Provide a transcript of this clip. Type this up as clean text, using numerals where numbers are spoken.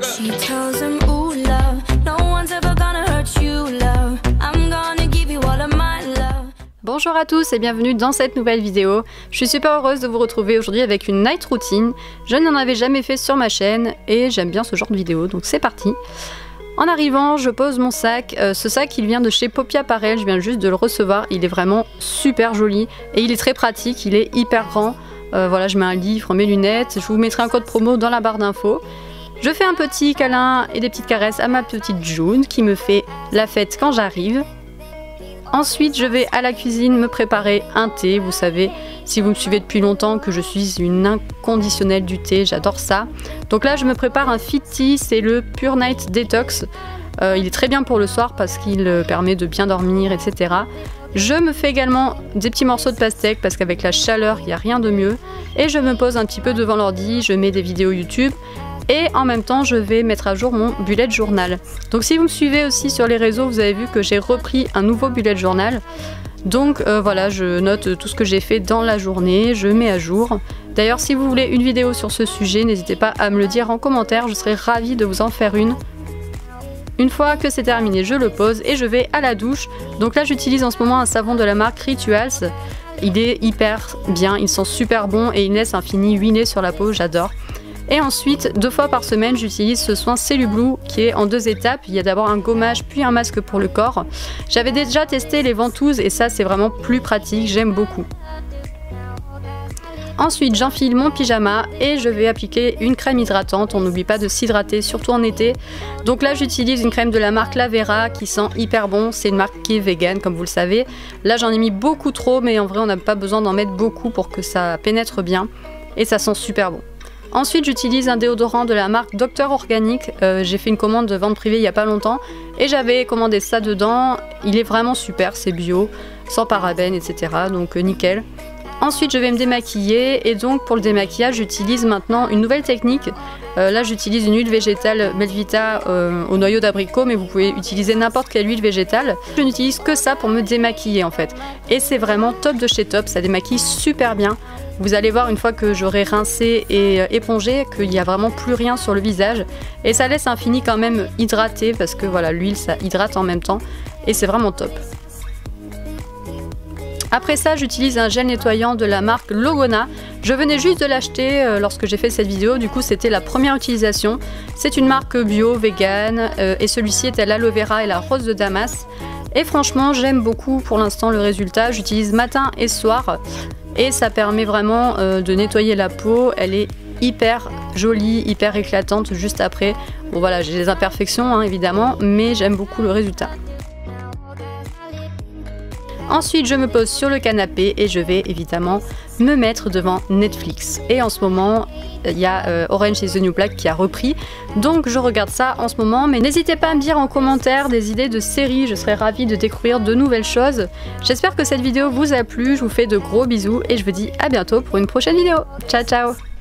She tells him, ooh, love, no one's ever gonna hurt you, love. I'm gonna give you all of my love. Bonjour à tous et bienvenue dans cette nouvelle vidéo. Je suis super heureuse de vous retrouver aujourd'hui avec une night routine. Je n'en avais jamais fait sur ma chaîne et j'aime bien ce genre de vidéo, donc c'est parti. En arrivant, je pose mon sac. Ce sac, il vient de chez Poppy Apparel, je viens juste de le recevoir. Il est vraiment super joli et il est très pratique, il est hyper grand. Voilà, je mets un livre, mes lunettes. Je vous mettrai un code promo dans la barre d'infos. Je fais un petit câlin et des petites caresses à ma petite June qui me fait la fête quand j'arrive. Ensuite, je vais à la cuisine me préparer un thé. Vous savez, si vous me suivez depuis longtemps, que je suis une inconditionnelle du thé, j'adore ça. Donc là, je me prépare un Fit Tea, c'est le Pure Night Detox. Il est très bien pour le soir parce qu'il permet de bien dormir, etc. Je me fais également des petits morceaux de pastèque parce qu'avec la chaleur, il n'y a rien de mieux. Et je me pose un petit peu devant l'ordi, je mets des vidéos YouTube. Et en même temps, je vais mettre à jour mon bullet journal. Donc si vous me suivez aussi sur les réseaux, vous avez vu que j'ai repris un nouveau bullet journal. Donc voilà, je note tout ce que j'ai fait dans la journée, je mets à jour. D'ailleurs, si vous voulez une vidéo sur ce sujet, n'hésitez pas à me le dire en commentaire, je serai ravie de vous en faire une. Une fois que c'est terminé, je le pose et je vais à la douche. Donc là, j'utilise en ce moment un savon de la marque Rituals. Il est hyper bien, il sent super bon et il laisse un fini huilé sur la peau, j'adore. Et ensuite, 2 fois par semaine, j'utilise ce soin Cellublue qui est en 2 étapes. Il y a d'abord un gommage puis un masque pour le corps. J'avais déjà testé les ventouses et ça c'est vraiment plus pratique, j'aime beaucoup. Ensuite, j'enfile mon pyjama et je vais appliquer une crème hydratante. On n'oublie pas de s'hydrater, surtout en été. Donc là, j'utilise une crème de la marque La Vera qui sent hyper bon. C'est une marque qui est vegan, comme vous le savez. Là, j'en ai mis beaucoup trop, mais en vrai, on n'a pas besoin d'en mettre beaucoup pour que ça pénètre bien. Et ça sent super bon. Ensuite, j'utilise un déodorant de la marque Dr Organic. J'ai fait une commande de vente privée il n'y a pas longtemps et j'avais commandé ça dedans. Il est vraiment super, c'est bio, sans parabènes, etc. Donc nickel. Ensuite, je vais me démaquiller et donc pour le démaquillage, j'utilise maintenant une nouvelle technique. Là, j'utilise une huile végétale Melvita au noyau d'abricot, mais vous pouvez utiliser n'importe quelle huile végétale. Je n'utilise que ça pour me démaquiller en fait. Et c'est vraiment top de chez top, ça démaquille super bien. Vous allez voir une fois que j'aurai rincé et épongé qu'il n'y a vraiment plus rien sur le visage. Et ça laisse un fini quand même hydraté parce que voilà, l'huile ça hydrate en même temps. Et c'est vraiment top. Après ça, j'utilise un gel nettoyant de la marque Logona. Je venais juste de l'acheter lorsque j'ai fait cette vidéo, du coup c'était la première utilisation. C'est une marque bio, vegan, et celui-ci est à l'aloe vera et la rose de Damas. Et franchement, j'aime beaucoup pour l'instant le résultat. J'utilise matin et soir et ça permet vraiment de nettoyer la peau. Elle est hyper jolie, hyper éclatante juste après. Bon voilà, j'ai des imperfections hein, évidemment, mais j'aime beaucoup le résultat. Ensuite, je me pose sur le canapé et je vais évidemment me mettre devant Netflix. Et en ce moment, il y a Orange is the New Black qui a repris. Donc je regarde ça en ce moment. Mais n'hésitez pas à me dire en commentaire des idées de séries. Je serais ravie de découvrir de nouvelles choses. J'espère que cette vidéo vous a plu. Je vous fais de gros bisous et je vous dis à bientôt pour une prochaine vidéo. Ciao ciao!